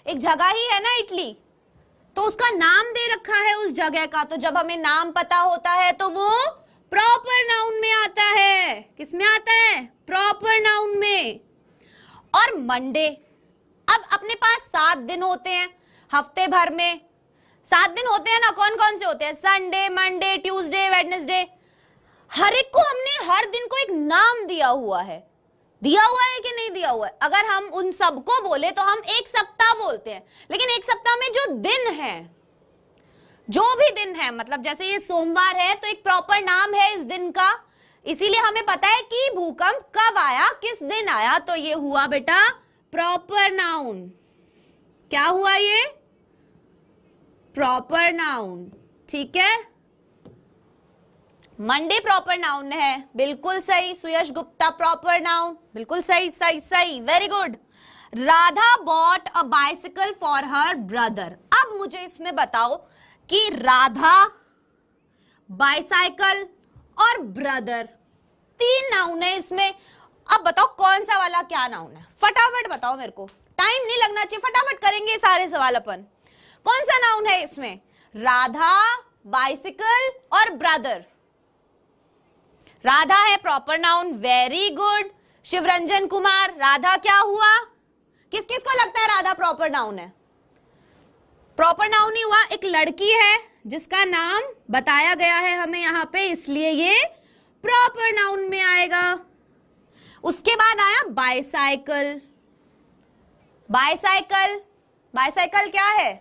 एक जगह ही है ना इटली, तो उसका नाम दे रखा है उस जगह का। तो जब हमें नाम पता होता है तो वो प्रॉपर नाउन में आता है। किस में आता है? प्रॉपर नाउन में। और मंडे, अब अपने पास 7 दिन होते हैं हफ्ते भर में, 7 दिन होते हैं ना, कौन कौन से होते हैं? Sunday, Monday, Tuesday, Wednesday. हर एक को हमने हर दिन को एक नाम दिया हुआ है। दिया हुआ है कि नहीं दिया हुआ है? अगर हम उन सबको बोले तो हम एक सप्ताह बोलते हैं, लेकिन एक सप्ताह में जो दिन है, जो भी दिन है, मतलब जैसे ये सोमवार है तो एक प्रॉपर नाम है इस दिन का, इसीलिए हमें पता है कि भूकंप कब आया, किस दिन आया, तो ये हुआ बेटा प्रॉपर नाउन। क्या हुआ ये? Proper noun. ठीक है, मंडे प्रॉपर नाउन है, बिल्कुल सही। सुयश गुप्ता, प्रॉपर नाउन, बिल्कुल सही सही सही, very good. Radha bought a bicycle for her brother. अब मुझे इसमें बताओ कि राधा, बाइसाइकिल और ब्रदर, 3 नाउन है इसमें। अब बताओ कौन सा वाला क्या नाउन है? फटाफट बताओ मेरे को, टाइम नहीं लगना चाहिए, फटाफट करेंगे सारे सवाल अपन। कौन सा नाउन है इसमें? राधा, बाइसिकल और ब्रदर। राधा है proper noun, very good. Shivranjan Kumar, Radha क्या हुआ? किस किस को लगता है राधा प्रॉपर नाउन है? प्रॉपर नाउन ही हुआ, एक लड़की है जिसका नाम बताया गया है हमें यहाँ पे, इसलिए ये प्रॉपर नाउन में आएगा। उसके बाद आया बाइसाइकिल। बाइसाइकिल, बाइसाइकिल क्या है?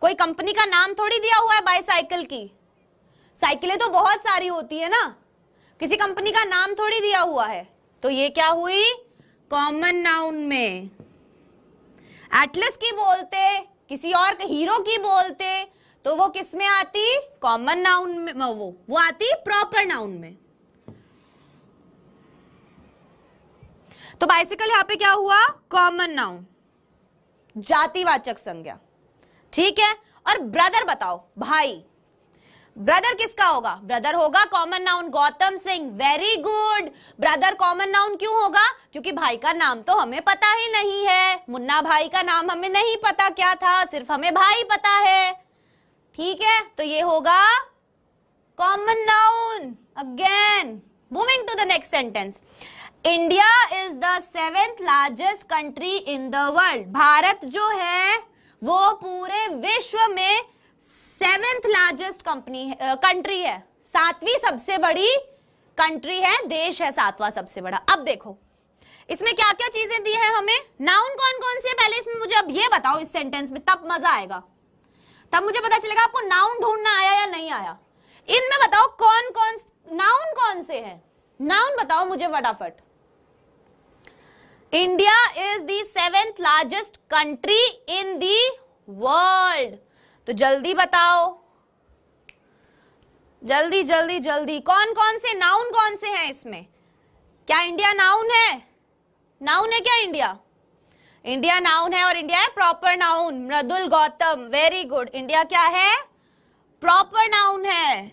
कोई कंपनी का नाम थोड़ी दिया हुआ है बाइसाइकिल की, साइकिलें तो बहुत सारी होती है ना, किसी कंपनी का नाम थोड़ी दिया हुआ है, तो ये क्या हुई? कॉमन नाउन में। एटलस की बोलते, किसी और हीरो की बोलते, तो वो किस में आती? कॉमन नाउन में, वो आती प्रॉपर नाउन में। तो बाइसिकल यहां पे क्या हुआ? कॉमन नाउन, जातिवाचक संज्ञा। ठीक है, और ब्रदर बताओ, भाई। ब्रदर किसका होगा? ब्रदर होगा common noun, Gautam Singh, very good. Brother common noun क्यों होगा? क्योंकि भाई का नाम तो हमें पता ही नहीं है, मुन्ना भाई का नाम हमें नहीं पता क्या था, सिर्फ हमें भाई पता है, ठीक है, तो ये होगा common noun. Again moving to the next sentence, India is the 7th largest country in the world. Bharat जो है वो पूरे विश्व में 7th लार्जेस्ट कंट्री है, 7वीं सबसे बड़ी कंट्री है, देश है 7वां सबसे बड़ा। अब देखो इसमें क्या क्या चीजें दी है हमें, नाउन कौन कौन से, पहले इसमें मुझे अब ये बताओ इस सेंटेंस में, तब मजा आएगा, तब मुझे पता चलेगा आपको नाउन ढूंढना आया या नहीं आया। इनमें बताओ कौन कौन नाउन कौन से हैं, नाउन बताओ मुझे फटाफट। India is the 7th largest country in the world, तो जल्दी बताओ, जल्दी जल्दी जल्दी, कौन कौन से नाउन कौन से हैं इसमें? क्या इंडिया नाउन है? नाउन है क्या इंडिया? इंडिया नाउन है और इंडिया है प्रॉपर नाउन। मृदुल, गौतम, वेरी गुड। इंडिया क्या है? प्रॉपर नाउन है।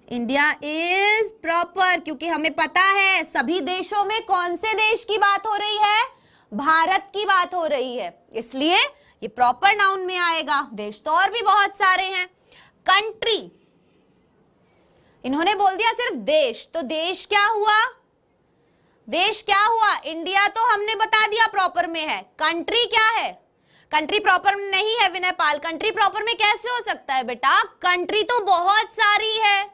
इंडिया इज प्रॉपर, क्योंकि हमें पता है सभी देशों में कौन से देश की बात हो रही है? भारत की बात हो रही है, इसलिए ये प्रॉपर नाउन में आएगा। देश तो और भी बहुत सारे हैं। कंट्री, इन्होंने बोल दिया सिर्फ देश, तो देश क्या हुआ? देश क्या हुआ? इंडिया तो हमने बता दिया प्रॉपर में है। कंट्री क्या है? कंट्री प्रॉपर में नहीं है विनय पाल। कंट्री प्रॉपर में कैसे हो सकता है बेटा? कंट्री तो बहुत सारी है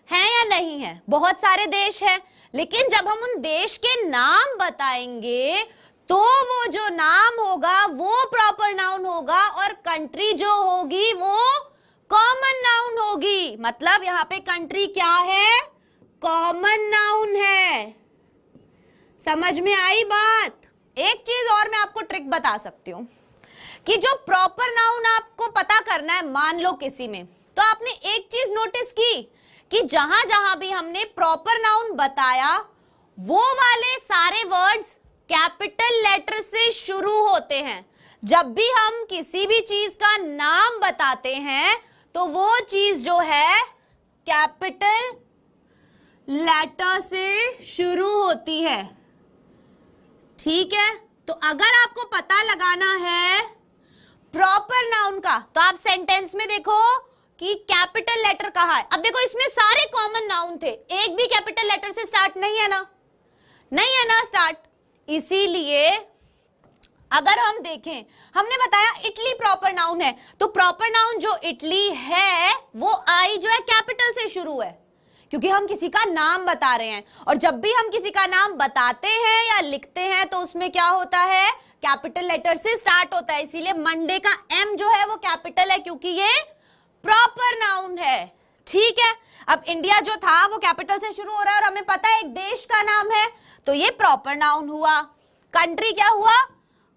या नहीं है? बहुत सारे देश हैं, लेकिन जब हम उन देश के नाम बताएंगे तो वो जो नाम होगा वो प्रॉपर नाउन होगा और कंट्री जो होगी वो कॉमन नाउन होगी। मतलब यहां पे कंट्री क्या है? कॉमन नाउन है। समझ में आई बात? एक चीज और मैं आपको ट्रिक बता सकती हूं कि जो प्रॉपर नाउन आपको पता करना है, मान लो किसी में, तो आपने एक चीज नोटिस की कि जहां जहां भी हमने प्रॉपर नाउन बताया वो वाले सारे वर्ड्स कैपिटल लेटर से शुरू होते हैं। जब भी हम किसी भी चीज का नाम बताते हैं तो वो चीज जो है कैपिटल लेटर से शुरू होती है, ठीक है? तो अगर आपको पता लगाना है प्रॉपर नाउन का तो आप सेंटेंस में देखो कि कैपिटल लेटर कहाँ है। अब देखो इसमें सारे कॉमन नाउन थे, एक भी कैपिटल लेटर से स्टार्ट नहीं है ना, नहीं है ना स्टार्ट। इसीलिए अगर हम देखें, हमने बताया इटली प्रॉपर नाउन है, तो प्रॉपर नाउन जो इटली है वो आई जो है कैपिटल से शुरू है, क्योंकि हम किसी का नाम बता रहे हैं। और जब भी हम किसी का नाम बताते हैं या लिखते हैं तो उसमें क्या होता है? कैपिटल लेटर से स्टार्ट होता है। इसीलिए मंडे का एम जो है वो कैपिटल है, क्योंकि ये प्रॉपर नाउन है, ठीक है? अब इंडिया जो था वो कैपिटल से शुरू हो रहा है और हमें पता है एक देश का नाम है, तो ये प्रॉपर नाउन हुआ। कंट्री क्या हुआ?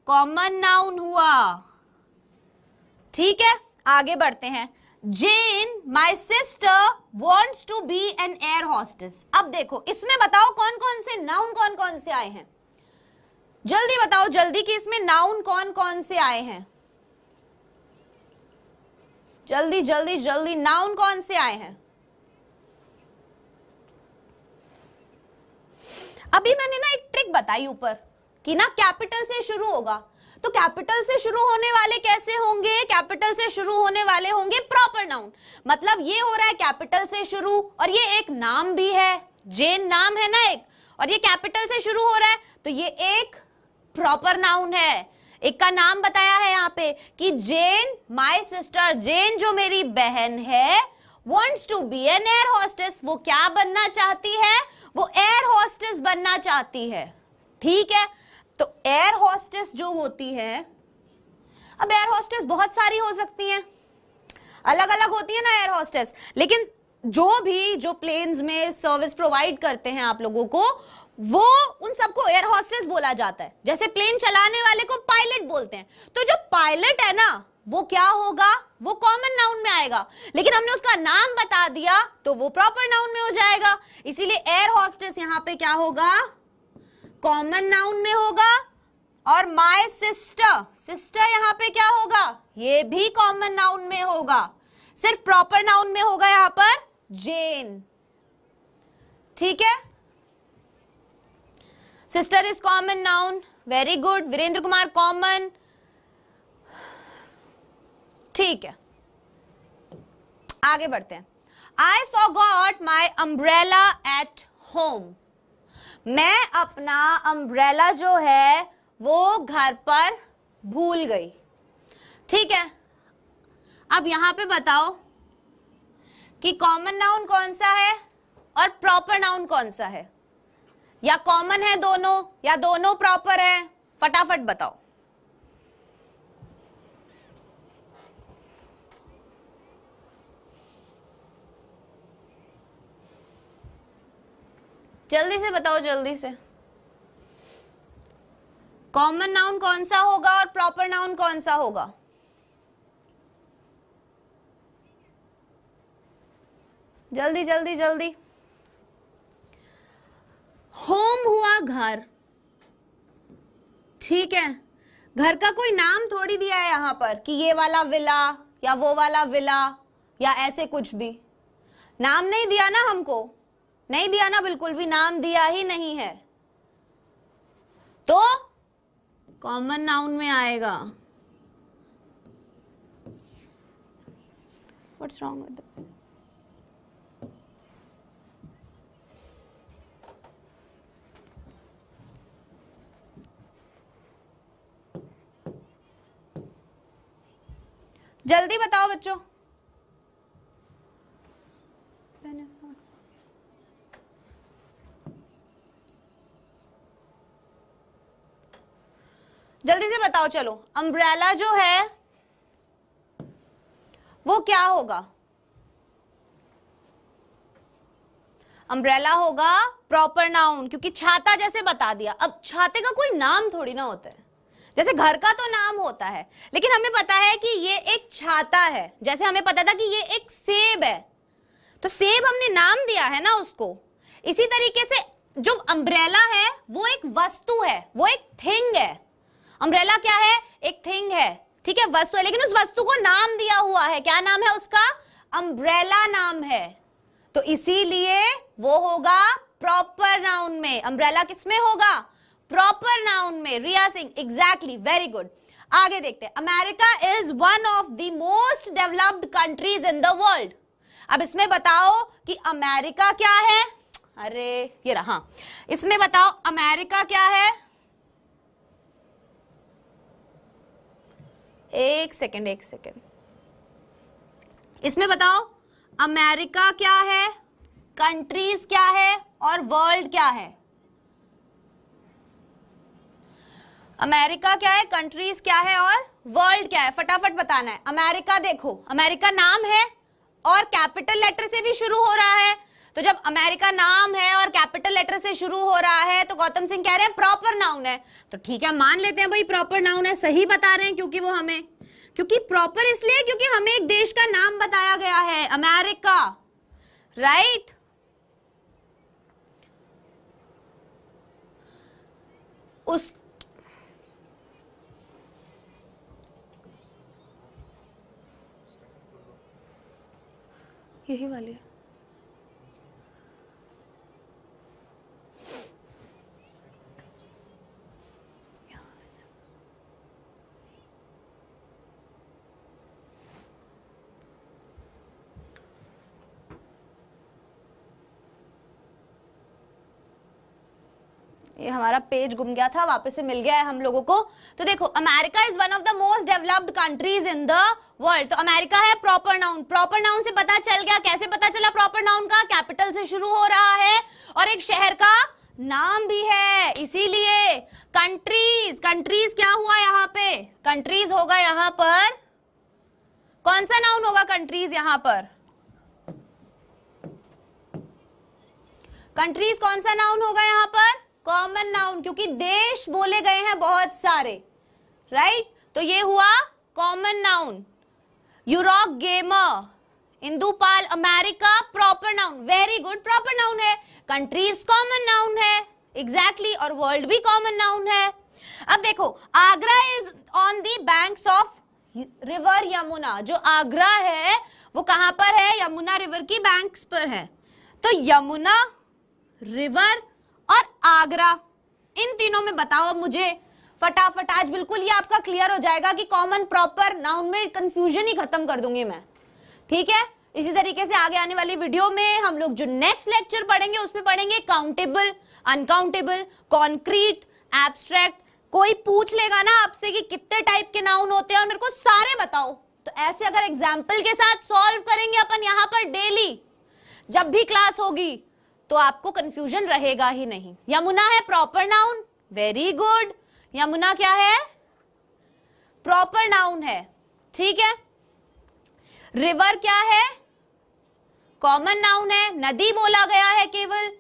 कॉमन नाउन हुआ, ठीक है? आगे बढ़ते हैं। Jane, my sister wants to be an air hostess. अब देखो इसमें बताओ कौन कौन से नाउन कौन कौन से आए हैं, जल्दी बताओ जल्दी कि इसमें नाउन कौन कौन से आए हैं, जल्दी जल्दी जल्दी, नाउन कौन से आए हैं? अभी मैंने ना एक ट्रिक बताई ऊपर कि ना कैपिटल से शुरू होगा, तो कैपिटल से शुरू होने वाले कैसे होंगे? कैपिटल से शुरू होने वाले होंगे प्रॉपर नाउन। मतलब ये हो रहा है कैपिटल से शुरू, और ये एक नाम भी है, जेन नाम है ना एक, और ये कैपिटल से शुरू हो रहा है, तो ये एक प्रॉपर नाउन है। एक का नाम बताया है यहाँ पे कि जेन, माय सिस्टर, जेन जो मेरी बहन है, wants to be an air hostess, वो क्या बनना चाहती है? वो एयर हॉस्टेस बनना चाहती है, ठीक है? तो एयर हॉस्टेस जो होती है, अब एयर हॉस्टेस बहुत सारी हो सकती हैं, अलग अलग होती है ना एयर हॉस्टेस, लेकिन जो प्लेन्स में सर्विस प्रोवाइड करते हैं आप लोगों को, वो उन सबको एयर हॉस्टेस बोला जाता है। जैसे प्लेन चलाने वाले को पायलट बोलते हैं, तो जो पायलट है ना वो क्या होगा? वो कॉमन नाउन में आएगा, लेकिन हमने उसका नाम बता दिया तो वो प्रॉपर नाउन में हो जाएगा। इसीलिए एयर हॉस्टेस यहाँ पे क्या होगा? कॉमन नाउन में होगा। और माय सिस्टर, सिस्टर यहाँ पे क्या होगा? ये भी कॉमन नाउन में होगा। सिर्फ प्रॉपर नाउन में होगा यहां पर जेन, ठीक है। Sister is common noun, very good. Virendra Kumar common, ठीक है। आगे बढ़ते हैं। I forgot my umbrella at home. मैं अपना umbrella जो है वो घर पर भूल गई, ठीक है। अब यहां पे बताओ कि कॉमन नाउन कौन सा है और प्रॉपर नाउन कौन सा है, या कॉमन है दोनों या दोनों प्रॉपर है, फटाफट बताओ। जल्दी से बताओ, जल्दी से। कॉमन नाउन कौन सा होगा और प्रॉपर नाउन कौन सा होगा? जल्दी जल्दी जल्दी। होम हुआ घर, ठीक है। घर का कोई नाम थोड़ी दिया है यहां पर कि ये वाला विला या वो वाला विला या ऐसे कुछ भी नाम नहीं दिया ना, हमको नहीं दिया ना, बिल्कुल भी नाम दिया ही नहीं है, तो कॉमन नाउन में आएगा। What's wrong with that? जल्दी बताओ बच्चों। जल्दी से बताओ, चलो। अम्ब्रेला जो है वो क्या होगा? अम्ब्रेला होगा प्रॉपर नाउन, क्योंकि छाता जैसे बता दिया। अब छाते का कोई नाम थोड़ी ना होता है, जैसे घर का तो नाम होता है, लेकिन हमें पता है कि ये एक छाता है। जैसे हमें पता था कि ये एक सेब है, तो सेब हमने नाम दिया है ना उसको। इसी तरीके से जो अम्ब्रेला है वो एक वस्तु है, वो एक थिंग है। अम्ब्रेला क्या है? एक थिंग है, ठीक है, वस्तु है, लेकिन उस वस्तु को नाम दिया हुआ है। क्या नाम है उसका? अम्ब्रेला नाम है, तो इसीलिए वो होगा प्रॉपर नाउन में। अम्ब्रेला किसमें होगा? प्रॉपर नाउन में। रिया सिंह, एग्जैक्टली, वेरी गुड। आगे देखते हैं। America is one of the most developed countries in the world. अब इसमें बताओ कि अमेरिका क्या है? अरे ये रहा, इसमें बताओ अमेरिका क्या है? एक सेकेंड, एक सेकेंड। इसमें बताओ अमेरिका क्या है, कंट्रीज क्या है और वर्ल्ड क्या है? अमेरिका क्या है, कंट्रीज क्या है और वर्ल्ड क्या है? फटाफट बताना है। अमेरिका देखो, अमेरिका नाम है और कैपिटल लेटर से भी शुरू हो रहा है, तो जब अमेरिका नाम है और कैपिटल लेटर से शुरू हो रहा है तो गौतम सिंह कह रहे हैं प्रॉपर नाउन है। तो ठीक है, मान लेते हैं भाई प्रॉपर नाउन है, सही बता रहे हैं, क्योंकि वो हमें, क्योंकि प्रॉपर इसलिए क्योंकि हमें एक देश का नाम बताया गया है, अमेरिका, राइट। उस यही वाली है। ये हमारा पेज गुम गया था, वापस से मिल गया है हम लोगों को। तो देखो, America is one of the most developed countries in the world. तो अमेरिका है प्रॉपर नाउन। प्रॉपर नाउन से पता चल गया, कैसे पता चला प्रॉपर नाउन का? कैपिटल से शुरू हो रहा है और एक शहर का नाम भी है, इसीलिए कंट्रीज। कंट्रीज क्या हुआ यहाँ पे? कंट्रीज होगा यहाँ पर, कौन सा नाउन होगा कंट्रीज यहाँ पर? कंट्रीज कौन सा नाउन होगा यहाँ पर? कॉमन नाउन, क्योंकि देश बोले गए हैं बहुत सारे, राइट। तो ये हुआ कॉमन नाउन। यूरोप गेमर, इंदुपाल, America proper noun, very good, proper noun है। कंट्रीज कॉमन नाउन है, एग्जैक्टली, और वर्ल्ड भी कॉमन नाउन है। अब देखो, Agra is on the banks of river Yamuna, जो आगरा है वो कहां पर है? यमुना रिवर की बैंक्स पर है। तो यमुना रिवर और आगरा, इन तीनों में बताओ मुझे फटाफट। आज बिल्कुल ये आपका क्लियर हो जाएगा कि कॉमन प्रॉपर नाउन में कंफ्यूजन ही खत्म कर दूंगी मैं, ठीक है। इसी तरीके से आगे आने वाली वीडियो में हम लोग जो नेक्स्ट लेक्चर पढ़ेंगे उसमें पढ़ेंगे काउंटेबल, अनकाउंटेबल, कॉन्क्रीट, एब्स्ट्रैक्ट। कोई पूछ लेगा ना आपसे कि कितने टाइप के नाउन होते हैं और मेरे को सारे बताओ, तो ऐसे अगर एग्जाम्पल के साथ सॉल्व करेंगे अपन यहाँ पर डेली जब भी क्लास होगी, तो आपको कंफ्यूजन रहेगा ही नहीं। यमुना है proper noun, very good. Yamuna क्या है? प्रॉपर नाउन है, ठीक है। रिवर क्या है? कॉमन नाउन है, नदी बोला गया है केवल।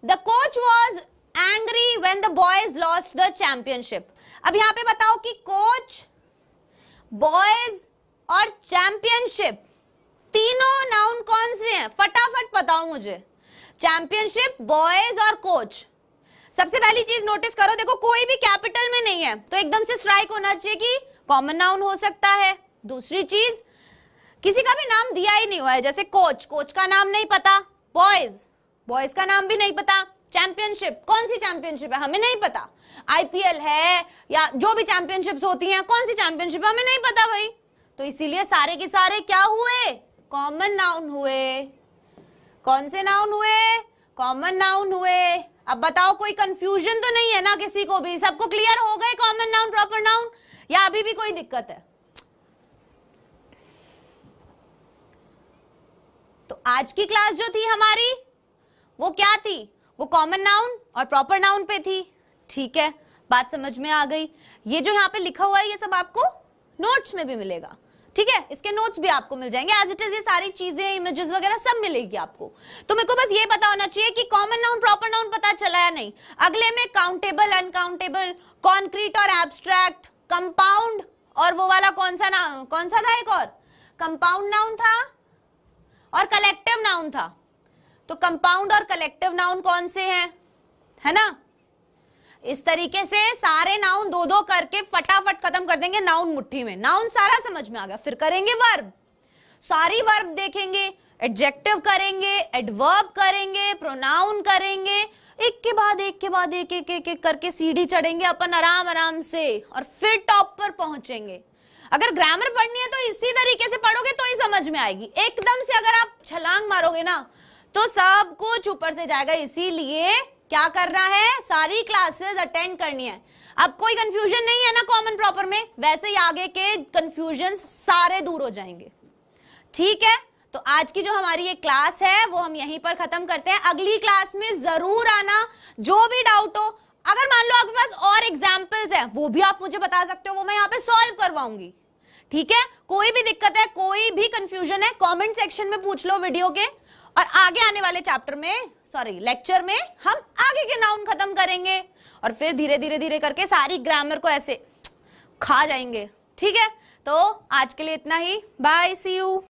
The coach was angry when the boys lost the championship. अब यहां पे बताओ कि कोच, बॉयज और चैंपियनशिप तीनों नाउन कौन से हैं? फटाफट बताओ मुझे। चैंपियनशिप, बॉयज और कोच। सबसे पहली चीज नोटिस करो, देखो कोई भी कैपिटल में नहीं है तो एकदम से स्ट्राइक होना चाहिए कि कॉमन नाउन हो सकता है। दूसरी चीज, किसी का भी नाम दिया ही नहीं हुआ है, जैसे कोच, कोच का नाम नहीं पता। बॉयज, बॉयज का नाम भी नहीं पता। चैंपियनशिप, कौन सी चैंपियनशिप है हमें नहीं पता। आईपीएल है या जो भी चैंपियनशिप्स होती हैं, कौन सी चैंपियनशिप हमें नहीं पता भाई। तो इसीलिए सारे के सारे क्या हुए? कॉमन नाउन हुए। कौन से नाउन हुए? कॉमन नाउन हुए। अब बताओ कोई कंफ्यूजन तो नहीं है ना किसी को भी? सबको क्लियर हो गए कॉमन नाउन, प्रॉपर नाउन, या अभी भी कोई दिक्कत है? तो आज की क्लास जो थी हमारी वो क्या थी? वो कॉमन नाउन और प्रॉपर नाउन पे थी, ठीक है। बात समझ में आ गई। ये जो यहाँ पे लिखा हुआ है ये सब आपको नोट्स में भी मिलेगा, ठीक है। इसके नोट्स भी आपको मिल जाएंगे एज इट इज। ये सारी चीजें, इमेजेस वगैरह सब मिलेगी आपको। तो मेरे को बस ये पता होना चाहिए कि कॉमन नाउन, प्रॉपर नाउन पता चला या नहीं। अगले में काउंटेबल, अनकाउंटेबल, कॉन्क्रीट और एब्स्ट्रैक्ट, कंपाउंड और वो वाला कौन सा नाउन, कौन सा था? एक और कंपाउंड नाउन था और कलेक्टिव नाउन था। तो कंपाउंड और कलेक्टिव नाउन कौन से हैं, है ना। इस तरीके से सारे नाउन दो दो करके फटाफट खत्म कर देंगे नाउन मुट्ठी में। नाउन सारा समझ में आ गया। फिर करेंगे वर्ब, सारी वर्ब देखेंगे, एडजेक्टिव करेंगे, एडवर्ब करेंगे, प्रोनाउन करेंगे, एक के बाद एक के बाद एक एक एक, एक करके सीढ़ी चढ़ेंगे अपन आराम आराम से और फिर टॉप पर पहुंचेंगे। अगर ग्रामर पढ़नी है तो इसी तरीके से पढ़ोगे तो ही समझ में आएगी। एकदम से अगर आप छलांग मारोगे ना तो सब कुछ ऊपर से जाएगा। इसीलिए क्या करना है? सारी क्लासेस अटेंड करनी है। अब कोई कंफ्यूजन नहीं है ना कॉमन प्रॉपर में, वैसे ही आगे के कंफ्यूजन सारे दूर हो जाएंगे, ठीक है। तो आज की जो हमारी ये क्लास है वो हम यहीं पर खत्म करते हैं। अगली क्लास में जरूर आना, जो भी डाउट हो। अगर मान लो आपके पास और एग्जाम्पल्स हैं वो भी आप मुझे बता सकते हो, वो मैं यहाँ पे सॉल्व करवाऊंगी, ठीक है। कोई भी दिक्कत है, कोई भी कंफ्यूजन है, कमेंट सेक्शन में पूछ लो वीडियो के। और आगे आने वाले चैप्टर में, सॉरी लेक्चर में, हम आगे के नाउन खत्म करेंगे और फिर धीरे धीरे धीरे करके सारी ग्रामर को ऐसे खा जाएंगे, ठीक है। तो आज के लिए इतना ही, बाय, सी यू।